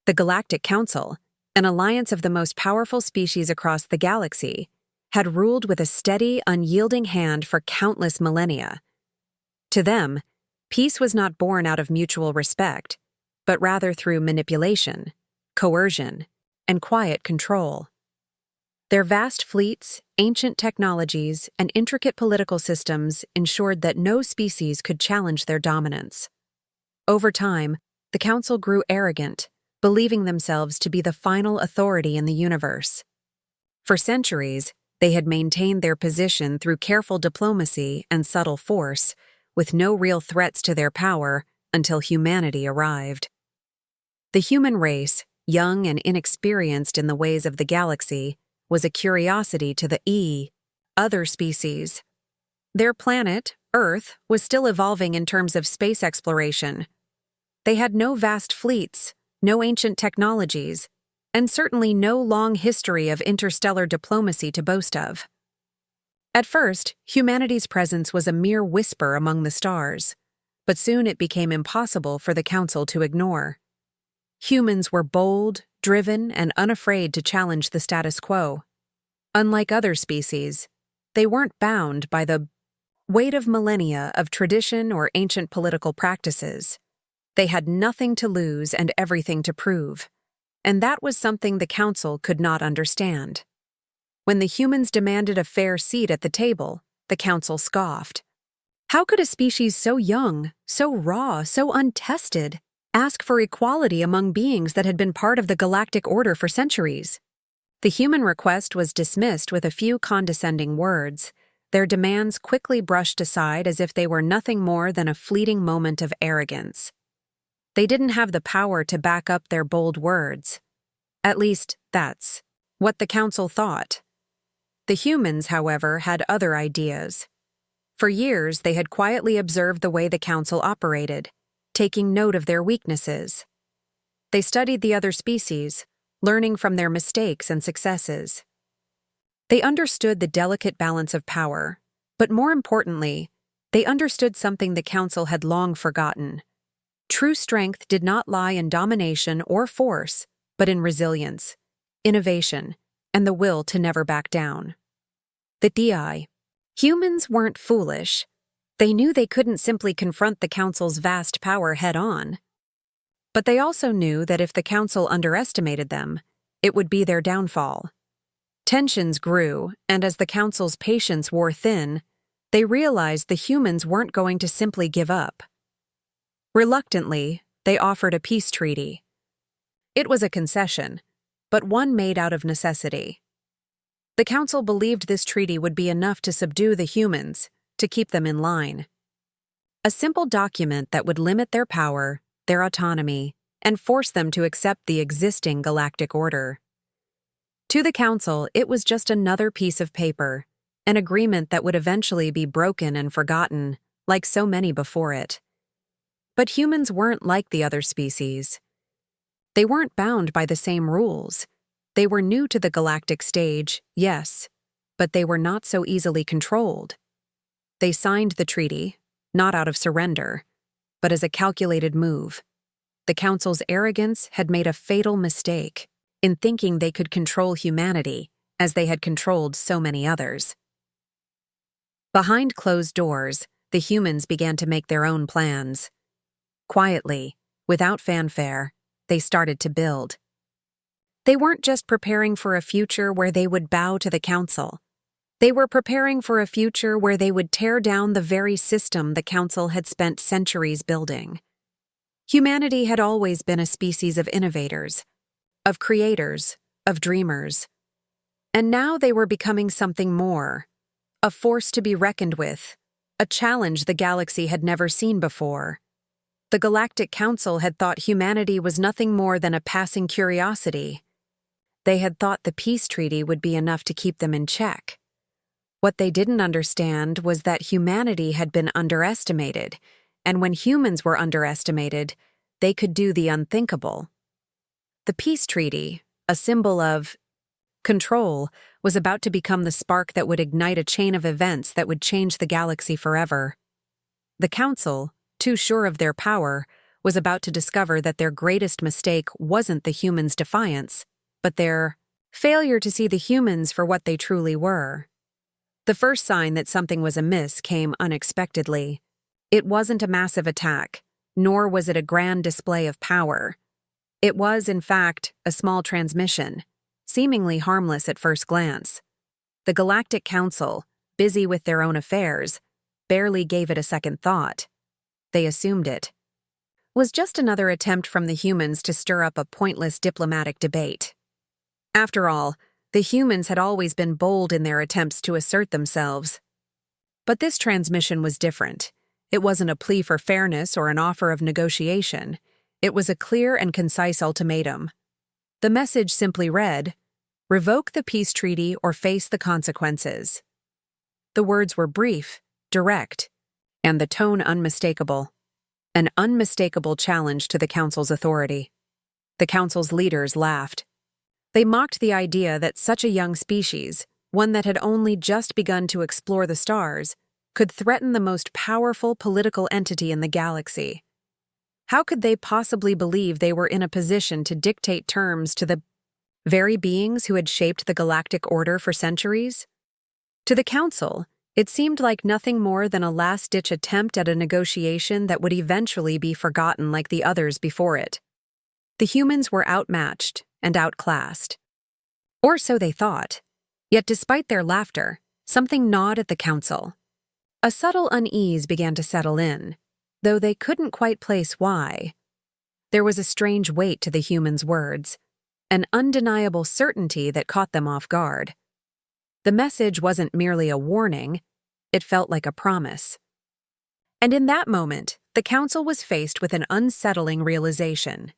The Galactic Council, an alliance of the most powerful species across the galaxy, had ruled with a steady, unyielding hand for countless millennia. To them, peace was not born out of mutual respect, but rather through manipulation, coercion, and quiet control. Their vast fleets, ancient technologies, and intricate political systems ensured that no species could challenge their dominance. Over time, the Council grew arrogant, believing themselves to be the final authority in the universe. For centuries, they had maintained their position through careful diplomacy and subtle force, with no real threats to their power until humanity arrived. The human race, young and inexperienced in the ways of the galaxy, was a curiosity to the other species. Their planet, Earth, was still evolving in terms of space exploration. They had no vast fleets, no ancient technologies, and certainly no long history of interstellar diplomacy to boast of. At first, humanity's presence was a mere whisper among the stars, but soon it became impossible for the Council to ignore. Humans were bold, driven, and unafraid to challenge the status quo. Unlike other species, they weren't bound by the weight of millennia of tradition or ancient political practices. They had nothing to lose and everything to prove, and that was something the Council could not understand. When the humans demanded a fair seat at the table, the Council scoffed. How could a species so young, so raw, so untested, ask for equality among beings that had been part of the galactic order for centuries? The human request was dismissed with a few condescending words, their demands quickly brushed aside as if they were nothing more than a fleeting moment of arrogance. They didn't have the power to back up their bold words. At least, that's what the Council thought. The humans, however, had other ideas. For years, they had quietly observed the way the Council operated, taking note of their weaknesses. They studied the other species, learning from their mistakes and successes. They understood the delicate balance of power, but more importantly, they understood something the Council had long forgotten. True strength did not lie in domination or force, but in resilience, innovation, and the will to never back down. Humans weren't foolish. They knew they couldn't simply confront the Council's vast power head-on. But they also knew that if the Council underestimated them, it would be their downfall. Tensions grew, and as the Council's patience wore thin, they realized the humans weren't going to simply give up. Reluctantly, they offered a peace treaty. It was a concession, but one made out of necessity. The Council believed this treaty would be enough to subdue the humans, to keep them in line. A simple document that would limit their power, their autonomy, and force them to accept the existing galactic order. To the Council, it was just another piece of paper, an agreement that would eventually be broken and forgotten, like so many before it. But humans weren't like the other species. They weren't bound by the same rules. They were new to the galactic stage, yes, but they were not so easily controlled. They signed the treaty, not out of surrender, but as a calculated move. The Council's arrogance had made a fatal mistake in thinking they could control humanity as they had controlled so many others. Behind closed doors, the humans began to make their own plans. Quietly, without fanfare, they started to build. They weren't just preparing for a future where they would bow to the Council. They were preparing for a future where they would tear down the very system the Council had spent centuries building. Humanity had always been a species of innovators, of creators, of dreamers. And now they were becoming something more, a force to be reckoned with, a challenge the galaxy had never seen before. The Galactic Council had thought humanity was nothing more than a passing curiosity. They had thought the peace treaty would be enough to keep them in check. What they didn't understand was that humanity had been underestimated, and when humans were underestimated, they could do the unthinkable. The peace treaty, a symbol of control, was about to become the spark that would ignite a chain of events that would change the galaxy forever. The Council, too sure of their power, was about to discover that their greatest mistake wasn't the humans' defiance, but their failure to see the humans for what they truly were. The first sign that something was amiss came unexpectedly. It wasn't a massive attack, nor was it a grand display of power. It was, in fact, a small transmission, seemingly harmless at first glance. The Galactic Council, busy with their own affairs, barely gave it a second thought. They assumed it was just another attempt from the humans to stir up a pointless diplomatic debate. After all, the humans had always been bold in their attempts to assert themselves. But this transmission was different. It wasn't a plea for fairness or an offer of negotiation. It was a clear and concise ultimatum. The message simply read, "Revoke the peace treaty or face the consequences." The words were brief, direct, and the tone unmistakable. An unmistakable challenge to the Council's authority. The Council's leaders laughed. They mocked the idea that such a young species, one that had only just begun to explore the stars, could threaten the most powerful political entity in the galaxy. How could they possibly believe they were in a position to dictate terms to the very beings who had shaped the galactic order for centuries? To the Council, it seemed like nothing more than a last-ditch attempt at a negotiation that would eventually be forgotten like the others before it. The humans were outmatched and outclassed. Or so they thought. Yet despite their laughter, something gnawed at the Council. A subtle unease began to settle in, though they couldn't quite place why. There was a strange weight to the humans' words, an undeniable certainty that caught them off guard. The message wasn't merely a warning, it felt like a promise. And in that moment, the Council was faced with an unsettling realization.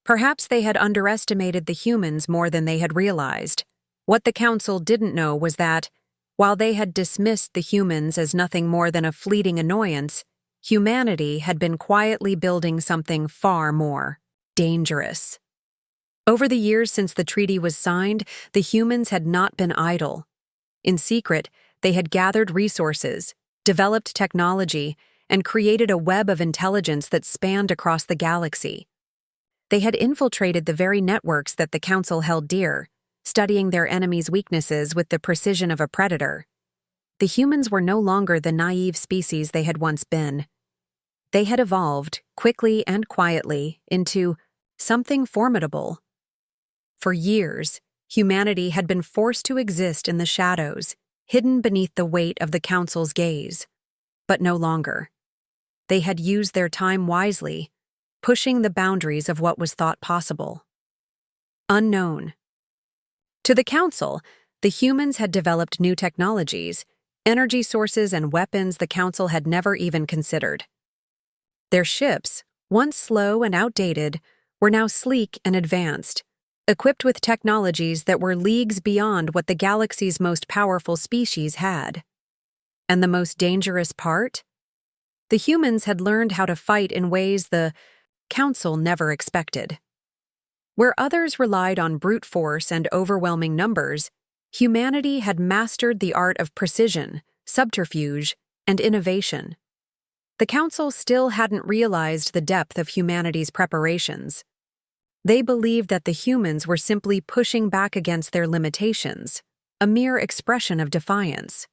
Perhaps they had underestimated the humans more than they had realized. What the Council didn't know was that, while they had dismissed the humans as nothing more than a fleeting annoyance, humanity had been quietly building something far more dangerous. Over the years since the treaty was signed, the humans had not been idle. In secret, they had gathered resources, developed technology, and created a web of intelligence that spanned across the galaxy. They had infiltrated the very networks that the Council held dear, studying their enemies' weaknesses with the precision of a predator. The humans were no longer the naive species they had once been. They had evolved, quickly and quietly, into something formidable. For years, humanity had been forced to exist in the shadows, hidden beneath the weight of the Council's gaze. But no longer. They had used their time wisely, pushing the boundaries of what was thought possible. Unknown. To the Council, the humans had developed new technologies, energy sources and weapons the Council had never even considered. Their ships, once slow and outdated, were now sleek and advanced, equipped with technologies that were leagues beyond what the galaxy's most powerful species had. And the most dangerous part? The humans had learned how to fight in ways the Council never expected. Where others relied on brute force and overwhelming numbers, humanity had mastered the art of precision, subterfuge, and innovation. The Council still hadn't realized the depth of humanity's preparations. They believed that the humans were simply pushing back against their limitations, a mere expression of defiance.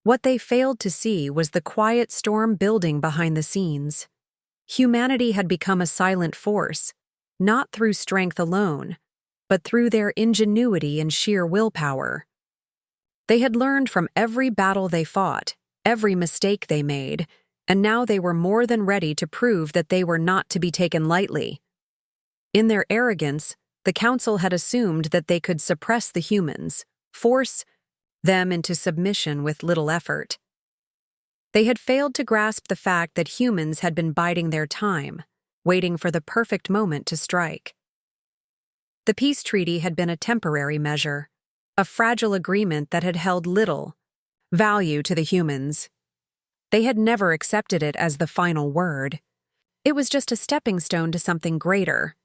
What they failed to see was the quiet storm building behind the scenes. Humanity had become a silent force, not through strength alone, but through their ingenuity and sheer willpower. They had learned from every battle they fought, every mistake they made, and now they were more than ready to prove that they were not to be taken lightly. In their arrogance, the Council had assumed that they could suppress the humans, force them into submission with little effort. They had failed to grasp the fact that humans had been biding their time, waiting for the perfect moment to strike. The peace treaty had been a temporary measure, a fragile agreement that had held little value to the humans. They had never accepted it as the final word. It was just a stepping stone to something greater.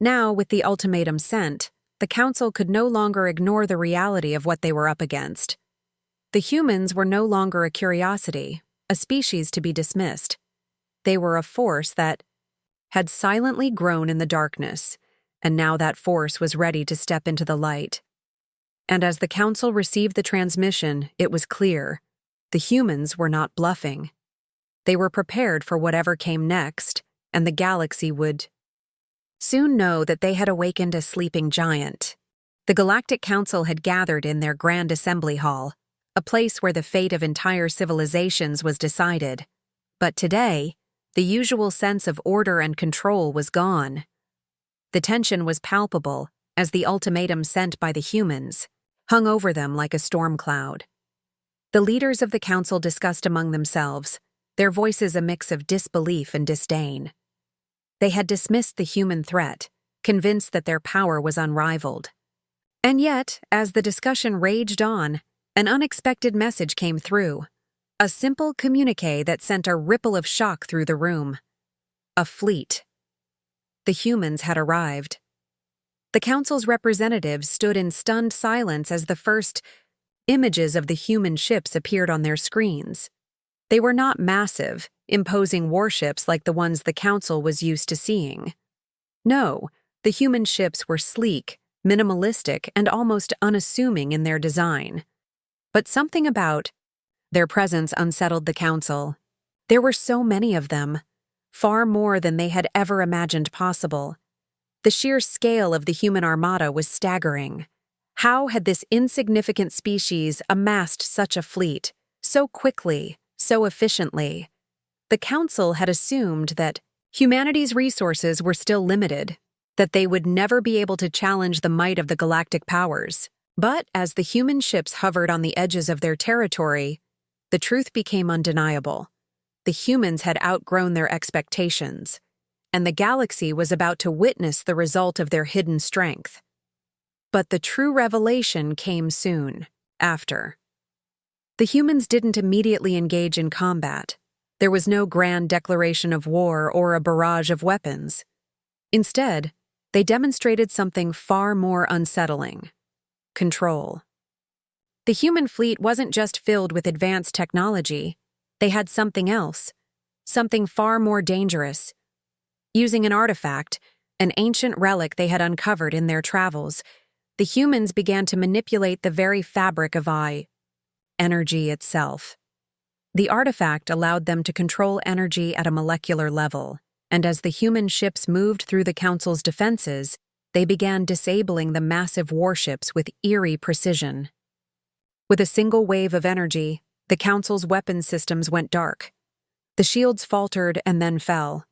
Now, with the ultimatum sent, the Council could no longer ignore the reality of what they were up against. The humans were no longer a curiosity, a species to be dismissed. They were a force that, had silently grown in the darkness, and now that force was ready to step into the light. And as the council received the transmission, it was clear. The humans were not bluffing. They were prepared for whatever came next, and the galaxy would soon know that they had awakened a sleeping giant. The Galactic Council had gathered in their Grand Assembly Hall, a place where the fate of entire civilizations was decided. But today, the usual sense of order and control was gone. The tension was palpable as the ultimatum sent by the humans hung over them like a storm cloud. The leaders of the council discussed among themselves, their voices a mix of disbelief and disdain. They had dismissed the human threat, convinced that their power was unrivaled. And yet, as the discussion raged on, an unexpected message came through. A simple communique that sent a ripple of shock through the room. A fleet. The humans had arrived. The council's representatives stood in stunned silence as the first images of the human ships appeared on their screens. They were not massive, imposing warships like the ones the council was used to seeing. No, the human ships were sleek, minimalistic, and almost unassuming in their design. But something about their presence unsettled the council. There were so many of them, far more than they had ever imagined possible. The sheer scale of the human armada was staggering. How had this insignificant species amassed such a fleet, so quickly, so efficiently? The council had assumed that humanity's resources were still limited, that they would never be able to challenge the might of the galactic powers. But as the human ships hovered on the edges of their territory, the truth became undeniable. The humans had outgrown their expectations, and the galaxy was about to witness the result of their hidden strength. But the true revelation came soon, after. The humans didn't immediately engage in combat. There was no grand declaration of war or a barrage of weapons. Instead, they demonstrated something far more unsettling: control. The human fleet wasn't just filled with advanced technology. They had something else, something far more dangerous. Using an artifact, an ancient relic they had uncovered in their travels, the humans began to manipulate the very fabric of energy itself. The artifact allowed them to control energy at a molecular level, and as the human ships moved through the Council's defenses, they began disabling the massive warships with eerie precision. With a single wave of energy, the Council's weapons systems went dark. The shields faltered and then fell.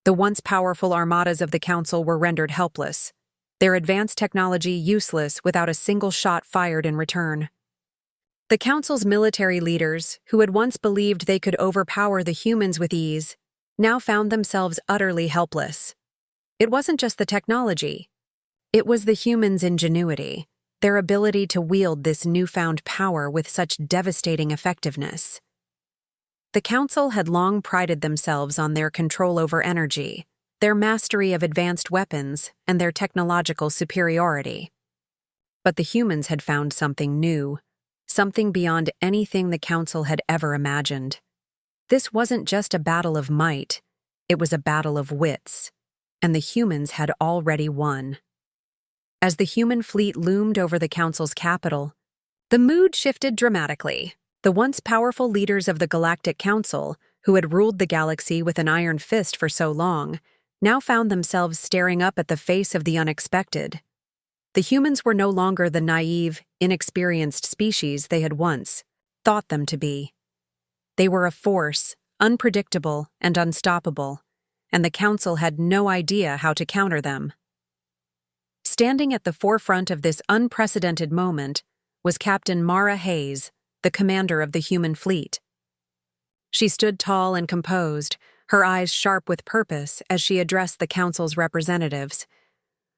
The once powerful armadas of the Council were rendered helpless, their advanced technology useless without a single shot fired in return. The Council's military leaders, who had once believed they could overpower the humans with ease, now found themselves utterly helpless. It wasn't just the technology. It was the humans' ingenuity, their ability to wield this newfound power with such devastating effectiveness. The Council had long prided themselves on their control over energy, their mastery of advanced weapons, and their technological superiority. But the humans had found something new, something beyond anything the Council had ever imagined. This wasn't just a battle of might, it was a battle of wits, and the humans had already won. As the human fleet loomed over the Council's capital, the mood shifted dramatically. The once powerful leaders of the Galactic Council, who had ruled the galaxy with an iron fist for so long, now found themselves staring up at the face of the unexpected. The humans were no longer the naive, inexperienced species they had once thought them to be. They were a force, unpredictable and unstoppable, and the Council had no idea how to counter them. Standing at the forefront of this unprecedented moment was Captain Mara Hayes, the commander of the human fleet. She stood tall and composed, her eyes sharp with purpose as she addressed the Council's representatives.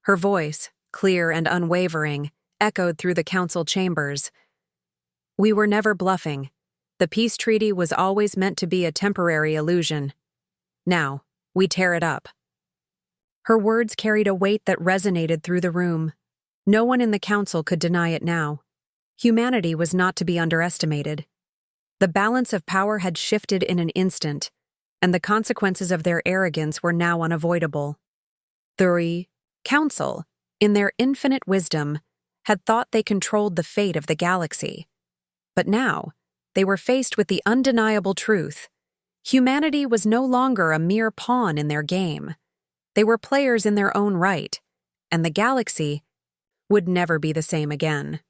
Her voice, clear and unwavering, echoed through the Council chambers. "We were never bluffing. The peace treaty was always meant to be a temporary illusion. Now, we tear it up." Her words carried a weight that resonated through the room. No one in the Council could deny it now. Humanity was not to be underestimated. The balance of power had shifted in an instant, and the consequences of their arrogance were now unavoidable. The Council, in their infinite wisdom, had thought they controlled the fate of the galaxy. But now, they were faced with the undeniable truth. Humanity was no longer a mere pawn in their game. They were players in their own right, and the galaxy would never be the same again.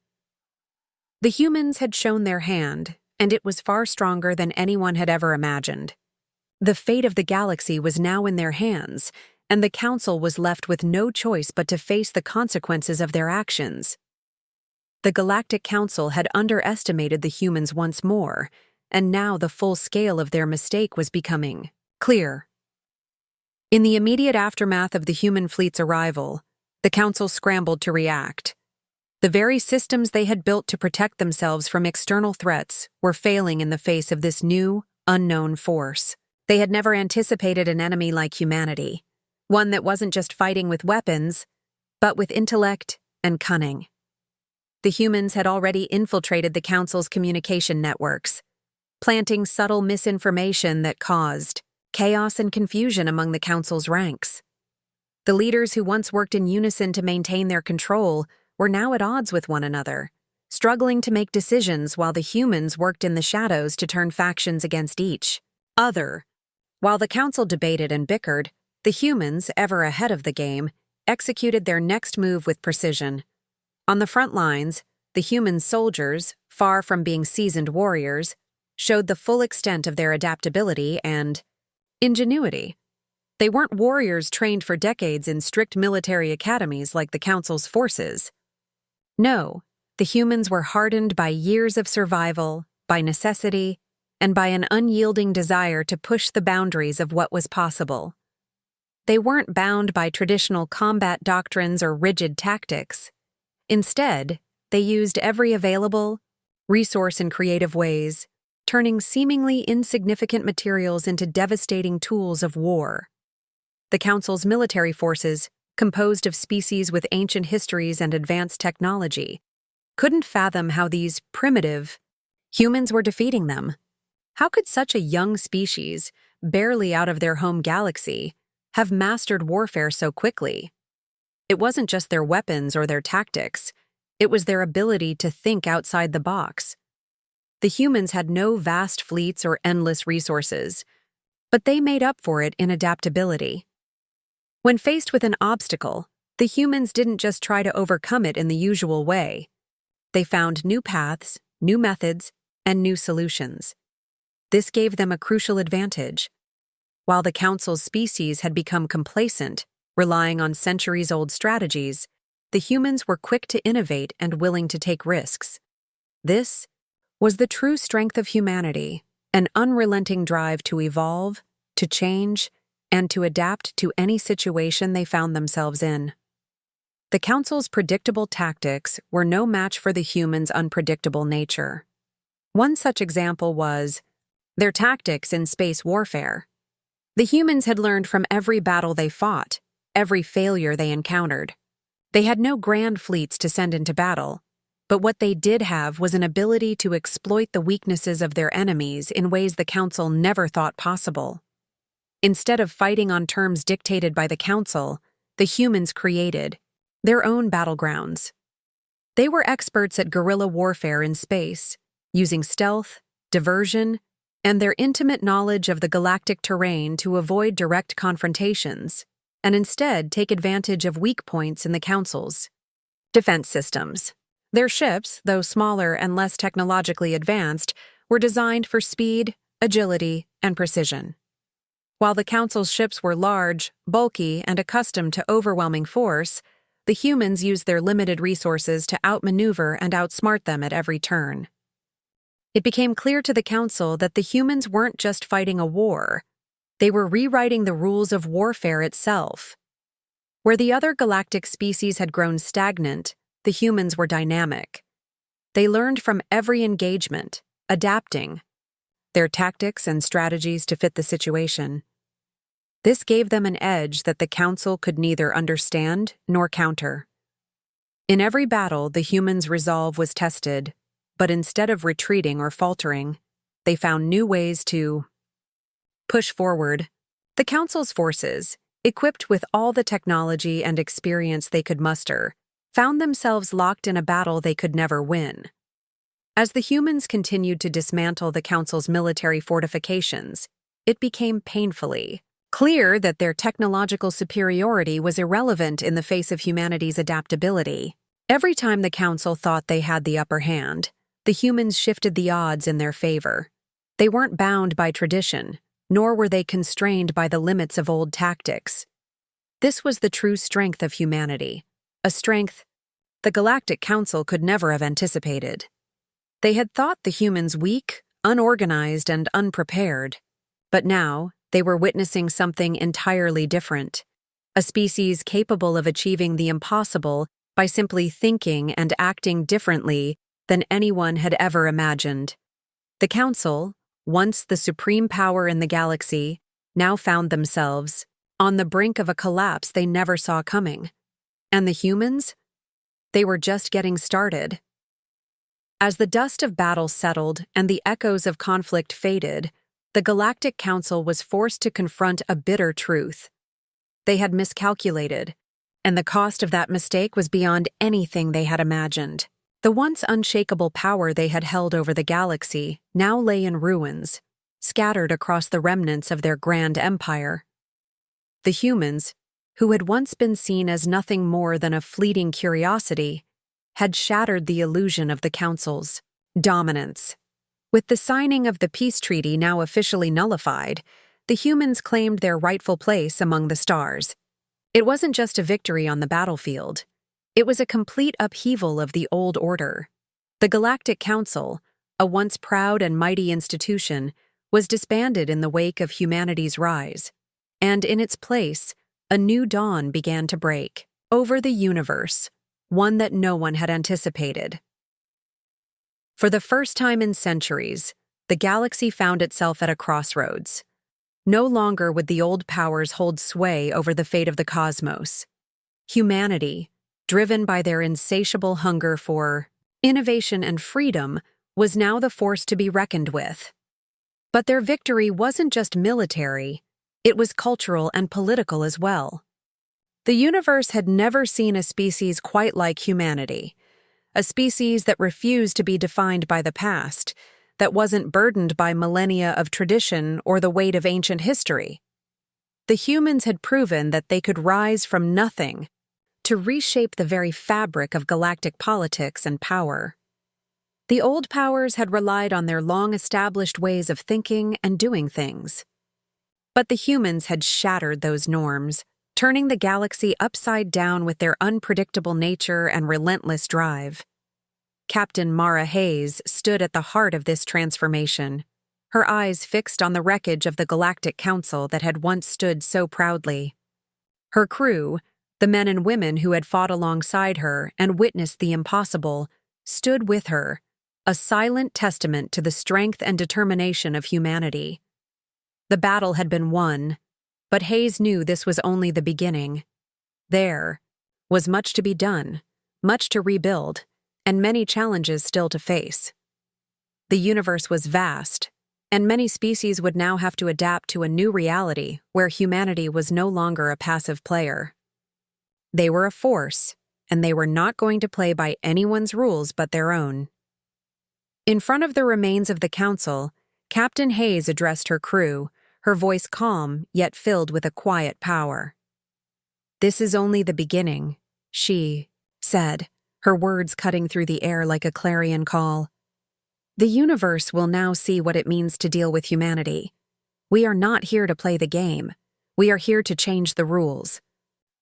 The humans had shown their hand, and it was far stronger than anyone had ever imagined. The fate of the galaxy was now in their hands, and the Council was left with no choice but to face the consequences of their actions. The Galactic Council had underestimated the humans once more, and now the full scale of their mistake was becoming clear. In the immediate aftermath of the human fleet's arrival, the Council scrambled to react. The very systems they had built to protect themselves from external threats were failing in the face of this new, unknown force. They had never anticipated an enemy like humanity, one that wasn't just fighting with weapons, but with intellect and cunning. The humans had already infiltrated the Council's communication networks, planting subtle misinformation that caused chaos and confusion among the Council's ranks. The leaders who once worked in unison to maintain their control were now at odds with one another, struggling to make decisions while the humans worked in the shadows to turn factions against each other. While the Council debated and bickered, the humans, ever ahead of the game, executed their next move with precision. On the front lines, the human soldiers, far from being seasoned warriors, showed the full extent of their adaptability and ingenuity. They weren't warriors trained for decades in strict military academies like the Council's forces. No, the humans were hardened by years of survival, by necessity, and by an unyielding desire to push the boundaries of what was possible. They weren't bound by traditional combat doctrines or rigid tactics. Instead, they used every available resource in creative ways, turning seemingly insignificant materials into devastating tools of war. The Council's military forces, composed of species with ancient histories and advanced technology, couldn't fathom how these primitive humans were defeating them. How could such a young species, barely out of their home galaxy, have mastered warfare so quickly? It wasn't just their weapons or their tactics, it was their ability to think outside the box. The humans had no vast fleets or endless resources, but they made up for it in adaptability. When faced with an obstacle, the humans didn't just try to overcome it in the usual way. They found new paths, new methods, and new solutions. This gave them a crucial advantage. While the Council's species had become complacent, relying on centuries-old strategies, the humans were quick to innovate and willing to take risks. This was the true strength of humanity, an unrelenting drive to evolve, to change, and to adapt to any situation they found themselves in. The Council's predictable tactics were no match for the humans' unpredictable nature. One such example was their tactics in space warfare. The humans had learned from every battle they fought, every failure they encountered. They had no grand fleets to send into battle, but what they did have was an ability to exploit the weaknesses of their enemies in ways the Council never thought possible. Instead of fighting on terms dictated by the Council, the humans created their own battlegrounds. They were experts at guerrilla warfare in space, using stealth, diversion, and their intimate knowledge of the galactic terrain to avoid direct confrontations, and instead take advantage of weak points in the Council's defense systems. Their ships, though smaller and less technologically advanced, were designed for speed, agility, and precision. While the Council's ships were large, bulky, and accustomed to overwhelming force, the humans used their limited resources to outmaneuver and outsmart them at every turn. It became clear to the Council that the humans weren't just fighting a war, they were rewriting the rules of warfare itself. Where the other galactic species had grown stagnant, the humans were dynamic. They learned from every engagement, adapting their tactics and strategies to fit the situation. This gave them an edge that the Council could neither understand nor counter. In every battle, the humans' resolve was tested, but instead of retreating or faltering, they found new ways to Push forward. The Council's forces, equipped with all the technology and experience they could muster, found themselves locked in a battle they could never win. As the humans continued to dismantle the Council's military fortifications, it became painfully clear that their technological superiority was irrelevant in the face of humanity's adaptability. Every time the Council thought they had the upper hand, the humans shifted the odds in their favor. They weren't bound by tradition, nor were they constrained by the limits of old tactics. This was the true strength of humanity, a strength the Galactic Council could never have anticipated. They had thought the humans weak, unorganized, and unprepared, but now they were witnessing something entirely different, a species capable of achieving the impossible by simply thinking and acting differently than anyone had ever imagined. The Council, once the supreme power in the galaxy, now found themselves on the brink of a collapse they never saw coming. And the humans? They were just getting started. As the dust of battle settled and the echoes of conflict faded, the Galactic Council was forced to confront a bitter truth. They had miscalculated, and the cost of that mistake was beyond anything they had imagined. The once unshakable power they had held over the galaxy now lay in ruins, scattered across the remnants of their grand empire. The humans, who had once been seen as nothing more than a fleeting curiosity, had shattered the illusion of the Council's dominance. With the signing of the peace treaty now officially nullified, the humans claimed their rightful place among the stars. It wasn't just a victory on the battlefield. It was a complete upheaval of the old order. The Galactic Council, a once proud and mighty institution, was disbanded in the wake of humanity's rise, and in its place, a new dawn began to break over the universe, one that no one had anticipated. For the first time in centuries, the galaxy found itself at a crossroads. No longer would the old powers hold sway over the fate of the cosmos. Humanity, driven by their insatiable hunger for innovation and freedom, was now the force to be reckoned with. But their victory wasn't just military, it was cultural and political as well. The universe had never seen a species quite like humanity, a species that refused to be defined by the past, that wasn't burdened by millennia of tradition or the weight of ancient history. The humans had proven that they could rise from nothing to reshape the very fabric of galactic politics and power. The old powers had relied on their long-established ways of thinking and doing things. But the humans had shattered those norms, turning the galaxy upside down with their unpredictable nature and relentless drive. Captain Mara Hayes stood at the heart of this transformation, her eyes fixed on the wreckage of the Galactic Council that had once stood so proudly. Her crew, the men and women who had fought alongside her and witnessed the impossible, stood with her, a silent testament to the strength and determination of humanity. The battle had been won, but Hayes knew this was only the beginning. There was much to be done, much to rebuild, and many challenges still to face. The universe was vast, and many species would now have to adapt to a new reality where humanity was no longer a passive player. They were a force, and they were not going to play by anyone's rules but their own. In front of the remains of the Council, Captain Hayes addressed her crew, her voice calm yet filled with a quiet power. "This is only the beginning," she said, her words cutting through the air like a clarion call. "The universe will now see what it means to deal with humanity. We are not here to play the game. We are here to change the rules."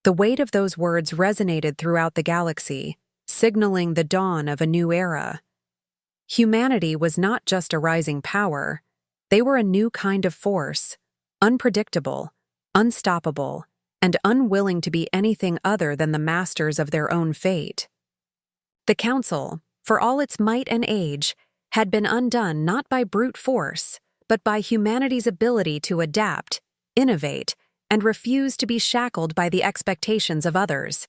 The weight of those words resonated throughout the galaxy, signaling the dawn of a new era. Humanity was not just a rising power. They were a new kind of force, unpredictable, unstoppable, and unwilling to be anything other than the masters of their own fate. The Council, for all its might and age, had been undone not by brute force, but by humanity's ability to adapt, innovate, and refuse to be shackled by the expectations of others.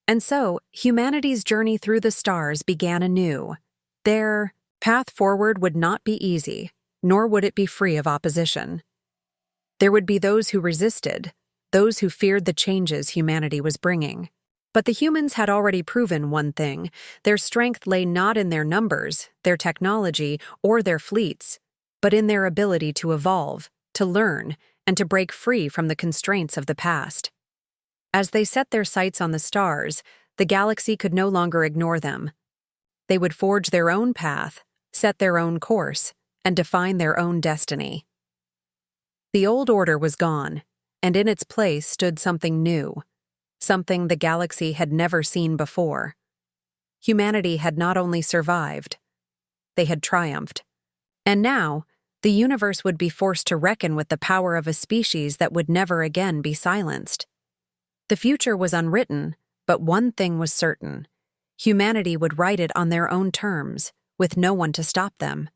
And so, humanity's journey through the stars began anew. Their path forward would not be easy, nor would it be free of opposition. There would be those who resisted, those who feared the changes humanity was bringing. But the humans had already proven one thing: their strength lay not in their numbers, their technology, or their fleets, but in their ability to evolve, to learn, and to break free from the constraints of the past. As they set their sights on the stars, the galaxy could no longer ignore them. They would forge their own path, set their own course, and define their own destiny. The old order was gone, and in its place stood something new, something the galaxy had never seen before. Humanity had not only survived, they had triumphed. And now, the universe would be forced to reckon with the power of a species that would never again be silenced. The future was unwritten, but one thing was certain: humanity would write it on their own terms, with no one to stop them.